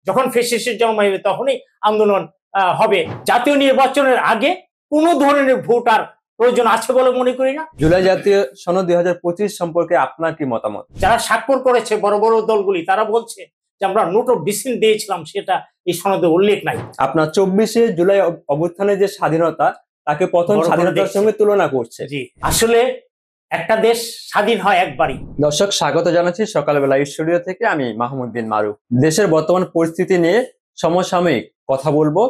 যখন ফ্যাসিস্টের জন্ম হবে তখনই আন্দোলন হবে। জাতীয় নির্বাচনের আগে কোনো ধরনের ভোট আর প্রয়োজন আছে বলে মনে করি না। জুলাই জাতীয় সনদ 2025 সম্পর্কে আপনার কি মতামত? যারা স্বাক্ষর করেছে বড় বড় দলগুলি, তারা বলছে যে আমরা নোট অফ ডিসেন্ট দিয়েছিলাম, সেটা এই সনদে উল্লেখ নাই। আপনার 24শে জুলাই অভ্যুত্থানের যে স্বাধীনতা, তাকে প্রথম স্বাধীনতার সঙ্গে তুলনা করছে। জি, আসলে একটা দেশ স্বাধীন হয় একবারই। দর্শক, স্বাগত জানাচ্ছি সকালবেলা স্টুডিও থেকে, আমি মাহমুদ বিন মারুফ। দেশের বর্তমান পরিস্থিতি নিয়ে সমসাময়িক কথা বলবো।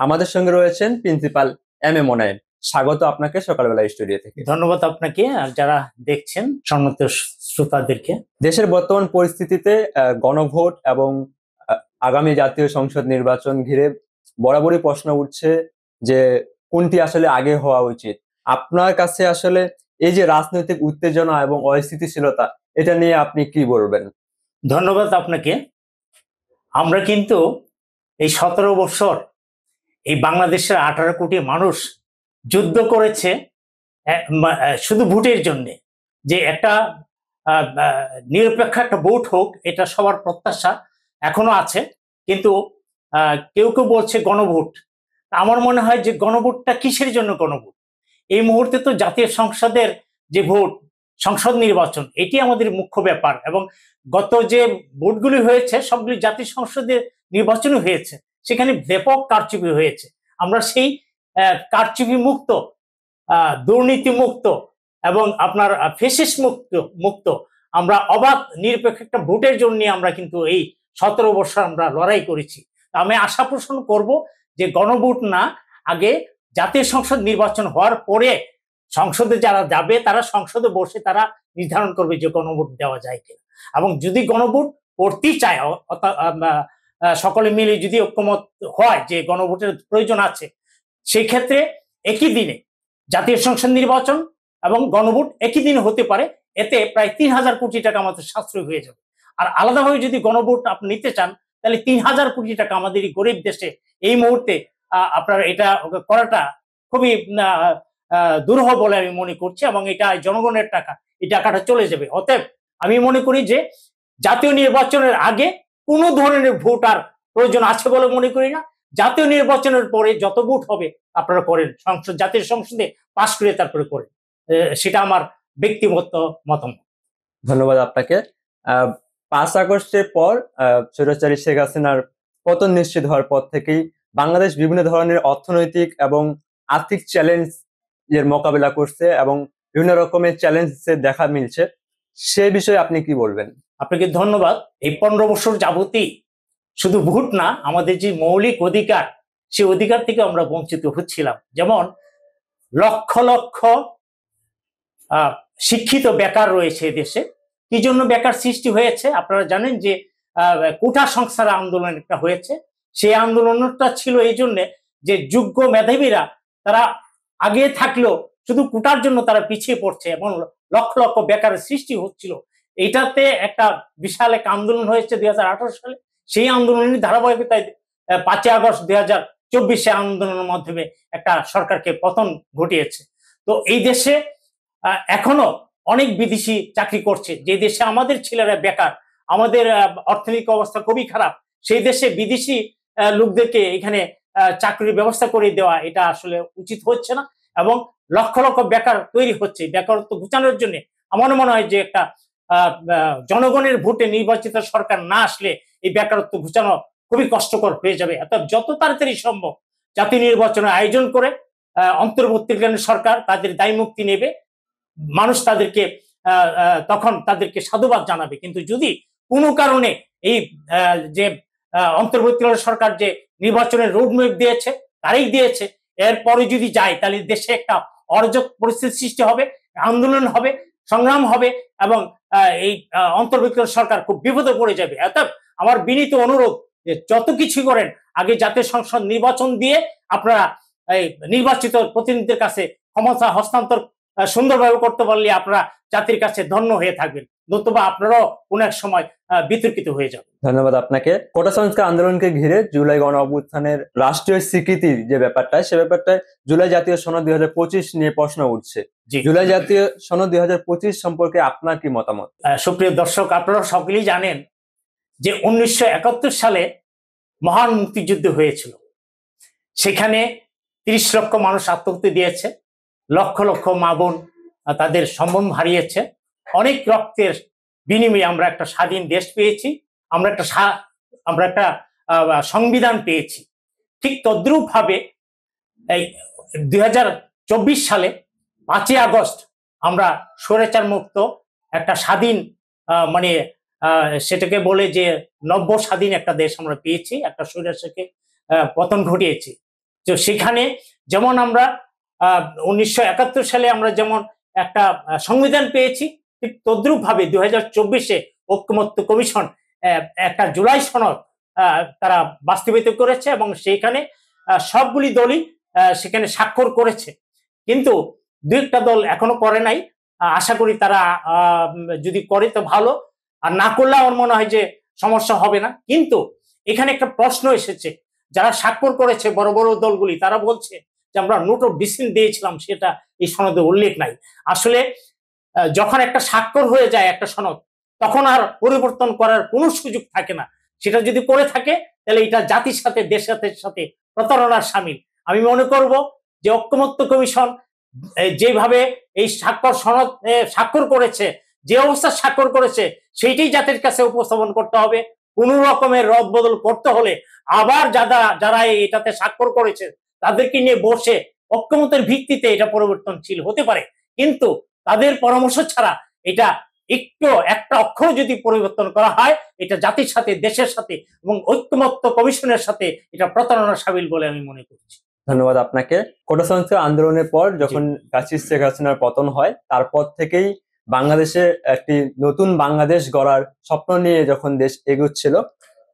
আমাদের সঙ্গে রয়েছেন প্রিন্সিপাল এম এ মোনায়েম। স্বাগত আপনাকে সকালবেলা স্টুডিও থেকে। ধন্যবাদ আপনাকে আর যারা দেখছেন সম্মানিত শ্রোতাদেরকে। দেশের বর্তমান পরিস্থিতিতে গণভোট এবং আগামী জাতীয় সংসদ নির্বাচন ঘিরে বরাবরই প্রশ্ন উঠছে যে কোনটি আসলে আগে হওয়া উচিত। আপনার কাছে আসলে এই যে রাজনৈতিক উত্তেজনা এবং অস্থিতিশীলতা, এটা নিয়ে আপনি কি বলবেন? ধন্যবাদ আপনাকে। আমরা কিন্তু এই 17 বছর এই বাংলাদেশের 18 কোটি মানুষ যুদ্ধ করেছে শুধু ভোটের জন্য, যে একটা নিরপেক্ষ একটা ভোট হোক, এটা সবার প্রত্যাশা এখনো আছে। কিন্তু কেউ কেউ বলছে গণভোট। আমার মনে হয় যে গণভোটটা কিসের জন্য গণভোট? এই মুহূর্তে তো জাতীয় সংসদের যে ভোট, সংসদ নির্বাচন, এটি আমাদের মুখ্য ব্যাপার। এবং গত যে ভোটগুলি হয়েছে সবগুলি জাতীয় সংসদের নির্বাচনই হয়েছে, সেখানে ব্যাপক কারচুপি হয়েছে। আমরা সেই কারচুপি মুক্ত, দুর্নীতি মুক্ত এবং আপনার ফ্যাসিস্ট মুক্ত আমরা অবাধ নিরপেক্ষ একটা ভোটের জন্য আমরা কিন্তু এই 17 বছর আমরা লড়াই করেছি। আমি আশা পোষণ করব যে গণভোট না, আগে জাতীয় সংসদ নির্বাচন হওয়ার পরে সংসদে যারা যাবে তারা সংসদে বসে তারা নির্ধারণ করবে যে গণভোট দেওয়া যায় কিনা। এবং যদি গণভোট করতে চায়, সকলে মিলে যদি ঐক্যমত হয় যে গণভোটের প্রয়োজন আছে, সেই ক্ষেত্রে একই দিনে জাতীয় সংসদ নির্বাচন এবং গণভোট একই দিনে হতে পারে। এতে প্রায় 3000 কোটি টাকা আমাদের সাশ্রয় হয়ে যাবে। আর আলাদাভাবে যদি গণভোট আপনি নিতে চান, তাহলে 3000 কোটি টাকা আমাদের এই গরিব দেশে এই মুহূর্তে আপনার এটা করাটা খুবই দুরূহ বলে আমি মনে করছি। এবং এটা জনগণের টাকা, এই টাকাটা চলে যাবে। অতএব আমি মনে করি যে জাতীয় নির্বাচনের আগে কোনো ধরনের ভোট আর প্রয়োজন আছে বলে মনে করি না। জাতীয় নির্বাচনের পরে যত ভোট হবে আপনারা করেন, জাতীয় সংসদে পাশ করে তারপরে করেন, সেটা আমার ব্যক্তিগত মতামত। ধন্যবাদ আপনাকে। 5 আগস্টের পর স্বৈরাচারী শেখ হাসিনার পতন নিশ্চিত হওয়ার পর থেকেই বাংলাদেশ বিভিন্ন ধরনের অর্থনৈতিক এবং আর্থিক চ্যালেঞ্জ এর মোকাবিলা করছে এবং বিভিন্ন রকমের চ্যালেঞ্জের দেখা মিলছে। সে বিষয়ে আপনি কি বলবেন? আপনাকে ধন্যবাদ। এই 15 বছর যাবতই শুধু ভোট না, আমাদের যে মৌলিক অধিকার, সেই অধিকার থেকে আমরা বঞ্চিত হচ্ছিলাম। যেমন লক্ষ লক্ষ শিক্ষিত বেকার রয়েছে দেশে। কি জন্য বেকার সৃষ্টি হয়েছে আপনারা জানেন যে কোটা সংস্কার আন্দোলন একটা হয়েছে। সেই আন্দোলনটা ছিল এই জন্য যে যোগ্য মেধাবীরা তারা আগে থাকলেও শুধু কোটার জন্য তারা পিছিয়ে পড়ছে এবং লক্ষ লক্ষ বেকারের সৃষ্টি হচ্ছিল। এইটাতে একটা বিশাল এক আন্দোলন হয়েছে 2018 সালে। সেই আন্দোলনের ধারাবাহিকতায় 5 আগস্ট 2024 আন্দোলনের মাধ্যমে একটা সরকারকে পতন ঘটিয়েছে। তো এই দেশে এখনো অনেক বিদেশি চাকরি করছে, যে দেশে আমাদের ছেলেরা বেকার, আমাদের অর্থনৈতিক অবস্থা খুবই খারাপ। সেই দেশে বিদেশি লোকদেরকে এখানে চাকরির ব্যবস্থা করে দেওয়া, এটা আসলে উচিত হচ্ছে না। এবং লক্ষ লক্ষ বেকার তৈরি হচ্ছে। বেকারত্ব ঘুচানোর জন্য আমার মনে হয় যে একটা জনগণের ভোটে নির্বাচিত সরকার না আসলে এই বেকারত্ব ঘুচানো খুবই কষ্টকর হয়ে যাবে। অর্থাৎ যত তাড়াতাড়ি সম্ভব জাতীয় নির্বাচনের আয়োজন করে অন্তর্বর্তীকালীন সরকার তাদের দায় মুক্তি নেবে, মানুষ তাদেরকে তখন তাদেরকে সাধুবাদ জানাবে। কিন্তু যদি কোনো কারণে এই যে অন্তর্বর্তীকালীন সরকার যে নির্বাচনের রোডম্যাপ দিয়েছে, তারিখ দিয়েছে, এরপরে যদি যায় তাহলে দেশে একটা অরাজক পরিস্থিতি সৃষ্টি হবে, আন্দোলন হবে, সংগ্রাম হবে এবং এই অন্তর্বর্তীকালীন সরকার খুব বিপদে পড়ে যাবে। অর্থাৎ আমার বিনীত অনুরোধ যে যত কিছু করেন আগে জাতীয় সংসদ নির্বাচন দিয়ে আপনারা এই নির্বাচিত প্রতিনিধিদের কাছে ক্ষমতা হস্তান্তর সুন্দরভাবে করতে পারলে আপনারা জাতির কাছে ধন্য হয়ে থাকবেন, নতুবা আপনারাও কোন এক সময় বিতর্কিত হয়ে যাবেন। ধন্যবাদ আপনাকে। কোটা সংস্কার আন্দোলনকে ঘিরে জুলাই গণ অভ্যুত্থানের রাষ্ট্রীয় স্বীকৃতির যে ব্যাপারটা, সে ব্যাপারটায় জুলাই জাতীয় সনদ 2025 নিয়ে প্রশ্ন উঠছে। জুলাই জাতীয় সনদ 2025 সম্পর্কে আপনার কি মতামত? সুপ্রিয় দর্শক, আপনারা সকলেই জানেন যে 1971 সালে মহান মুক্তিযুদ্ধ হয়েছিল। সেখানে ৩০ লক্ষ মানুষ আত্মহত্যা দিয়েছে, লক্ষ লক্ষ মা বোন তাদের সম্মান হারিয়েছে। অনেক রক্তের বিনিময়ে আমরা একটা স্বাধীন দেশ পেয়েছি, আমরা একটা সংবিধান পেয়েছি। ঠিক তদ্রূপ ভাবে এই 2024 সালে 5ই আগস্ট আমরা স্বৈরাচার মুক্ত একটা স্বাধীন মানে সেটাকে বলে যে নব্য স্বাধীন একটা দেশ আমরা পেয়েছি, একটা স্বৈরাচারকে পতন ঘটিয়েছি। তো সেখানে যেমন আমরা 1971 সালে আমরা যেমন একটা সংবিধান পেয়েছি, ঠিক তদ্রূপ ভাবে 2024-এ ঐকমত্য কমিশন একটা জুলাই সনদ তারা বাস্তবায়িত করেছে এবং সেইখানে সবগুলি দলই সেখানে স্বাক্ষর করেছে। কিন্তু দু একটা দল এখনো করে নাই। আশা করি তারা যদি করে তো ভালো, আর না করলে আমার মনে হয় যে সমস্যা হবে না। কিন্তু এখানে একটা প্রশ্ন এসেছে, যারা স্বাক্ষর করেছে বড় বড় দলগুলি তারা বলছে যে আমরা নোট অফ ডিসেন্ট দিয়েছিলাম, সেটা এই সনদে উল্লেখ নাই। আসলে যখন একটা স্বাক্ষর হয়ে যায় একটা সনদ, তখন আর পরিবর্তন করার কোনো সুযোগ থাকে না। সেটা যদি করে থাকে তাহলে এটা জাতির সাথে দেশের সাথে প্রতারণার সামিল। আমি মনে করব যে ঐকমত্য কমিশন যেভাবে এই সনদ স্বাক্ষর করেছে, যে অবস্থা স্বাক্ষর করেছে, সেইটাই জাতির কাছে উপস্থাপন করতে হবে। কোন রকমের রদ বদল করতে হলে আবার যারা এটাতে স্বাক্ষর করেছে তাদেরকে নিয়ে বসে ঐকমত্যের ভিত্তিতে এটা পরিবর্তনশীল হতে পারে, কিন্তু তাদের পরামর্শ ছাড়া এটা একটা অক্ষর যদি পরিবর্তন করা হয়, এটা জাতির সাথে দেশের সাথে এবং ঐকমত্য কমিশনের সাথে এটা প্রতারণার সামিল বলে আমি মনে করছি। ধন্যবাদ আপনাকে। কোটা সংস্কার আন্দোলনের পর যখন ফ্যাসিস্ট শেখ হাসিনার পতন হয়, তারপর থেকেই বাংলাদেশে একটি নতুন বাংলাদেশ গড়ার স্বপ্ন নিয়ে যখন দেশ এগোচ্ছিল,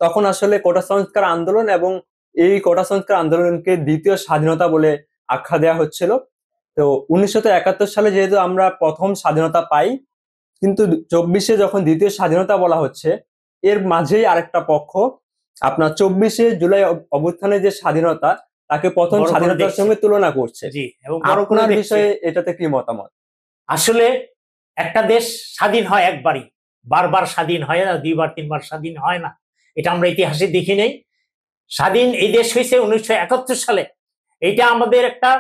তখন আসলে কোটা সংস্কার আন্দোলন এবং এই কোটা সংস্কার আন্দোলনকে দ্বিতীয় স্বাধীনতা বলে আখ্যা দেওয়া হচ্ছিল। তো 1971 সালে যেহেতু আমরা প্রথম স্বাধীনতা পাই, কিন্তু 24-এ যখন দ্বিতীয় স্বাধীনতা বলা হচ্ছে, এর মাঝেই আরেকটা পক্ষ আপনার 24-এ জুলাই অভ্যুত্থানের যে স্বাধীনতা, তাকে প্রথম স্বাধীনতার সঙ্গে তুলনা করছে। জি, এবং আপনার বিষয়ে এটাতে কি মতামত? আসলে একটা দেশ স্বাধীন হয় একবারই, বারবার স্বাধীন হয় না, 2বার 3বার স্বাধীন হয় না। এটা আমরা ইতিহাসে দেখি নেই। স্বাধীন এই দেশ হয়েছে 1971 সালে। এটা আমাদের একটা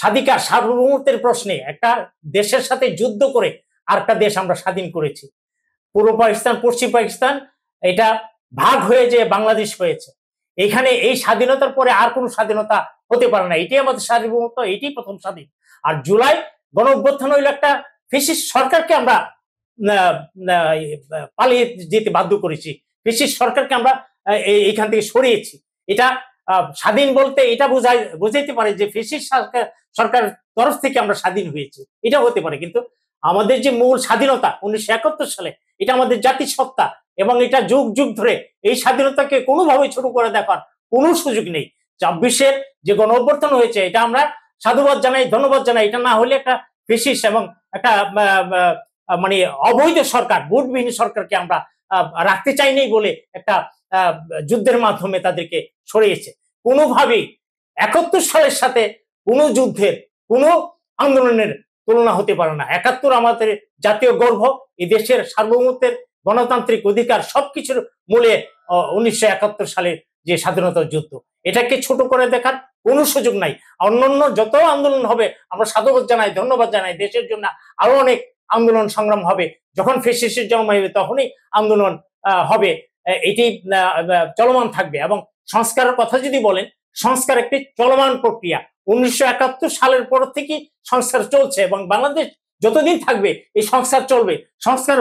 স্বাধিকার সার্বভৌমত্বের প্রশ্নে একটা দেশের সাথে যুদ্ধ করে আরেকটা দেশ আমরা স্বাধীন করেছি। পূর্ব পাকিস্তান, পশ্চিম পাকিস্তান, এটা ভাগ হয়ে যে বাংলাদেশ হয়েছে। এখানে এই স্বাধীনতার পরে আর কোনো স্বাধীনতা হতে পারে না। এটাই আমাদের সার্বভৌমত্ব, এটাই প্রথম স্বাধীন। আর জুলাই গণ অভ্যুত্থান হইল একটা ফ্যাসিস্ট সরকারকে আমরা পালিয়ে যেতে বাধ্য করেছি, ফ্যাসিস্ট সরকারকে আমরা এইখান থেকে সরিয়েছি। এটা স্বাধীন বলতে এটা বোঝাইতে পারে যে ফ্যাসিস্ট সরকার তরফ থেকে আমরা স্বাধীন হয়েছি, এটা হতে পারে। কিন্তু আমাদের যে মূল স্বাধীনতা 1971 সালে, এটা আমাদের জাতির সত্তা এবং এটা যুগ যুগ ধরে এই স্বাধীনতাকে কোনোভাবে ছোট করে দেখার কোনো সুযোগ নেই। 24-এর যে গণ অভ্যুত্থান হয়েছে, এটা আমরা সাধুবাদ জানাই, ধন্যবাদ জানাই। এটা না হলে একটা ফ্যাসিস্ট এবং একটা মানে অবৈধ সরকার, ভোটবিহীন সরকারকে আমরা রাখতে চাইনি বলে একটা যুদ্ধের মাধ্যমে তাদেরকে সরিয়েছে। কোনোভাবেই 71 সালের সাথে কোনো যুদ্ধের, কোনো আন্দোলনের তুলনা হতে পারে না। 71 আমাদের জাতীয় গর্ব, এই দেশের সার্বভৌমত্বের গণতান্ত্রিক অধিকার সবকিছুর মূলে 1971 সালের যে স্বাধীনতা যুদ্ধ, এটাকে ছোট করে দেখার কোনো সুযোগ নাই। অন্যান্য যত আন্দোলন হবে আমরা সাধুবাদ জানাই, ধন্যবাদ জানাই। দেশের জন্য আরো অনেক আন্দোলন সংগ্রাম হবে। যখন ফ্যাসিস্টের জন্ম হবে তখনই আন্দোলন হবে, এটি চলমান থাকবে। এবং সংস্কারের কথা যদি বলেন, সংস্কার একটি চলমান প্রক্রিয়া। 1971 সালের পর থেকে সংস্কার চলছে এবং বাংলাদেশ যতদিন থাকবে এই সংস্কার চলবে। সংস্কার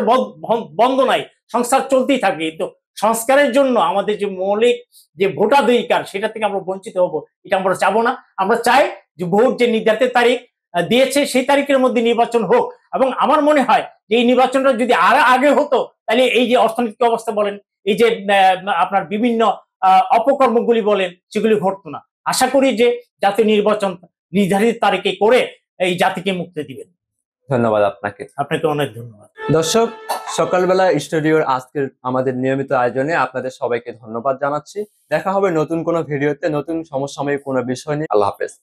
বন্ধ নাই, সংস্কার চলতেই থাকবে। তো সংস্কারের জন্য আমাদের যে মৌলিক যে ভোটাধিকার, সেটা থেকে আমরা বঞ্চিত হব, এটা আমরা চাবো না। আমরা চাই যে ভোট যে নির্ধারিত তারিখ দিয়েছে সেই তারিখের মধ্যে নির্বাচন হোক। এবং আমার মনে হয় যে এই নির্বাচনটা যদি আরো আগে হতো, তাহলে এই যে অর্থনৈতিক অবস্থা বলেন, এই যে আপনার বিভিন্ন অপকর্মগুলি বলেন, সেগুলি ঘটতো না। আশা করি যে জাতীয় নির্বাচন নির্ধারিত তারিখে করে এই জাতিকে মুক্তি দিবেন। ধন্যবাদ আপনাকে। আপনাকে অনেক ধন্যবাদ। দর্শক, সকালবেলা স্টুডিওর আজকের আমাদের নিয়মিত আয়োজনে আপনাদের সবাইকে ধন্যবাদ জানাচ্ছি। দেখা হবে নতুন কোনো ভিডিওতে, নতুন সমসাময়িক কোনো বিষয় নিয়ে। আল্লাহ হাফেজ।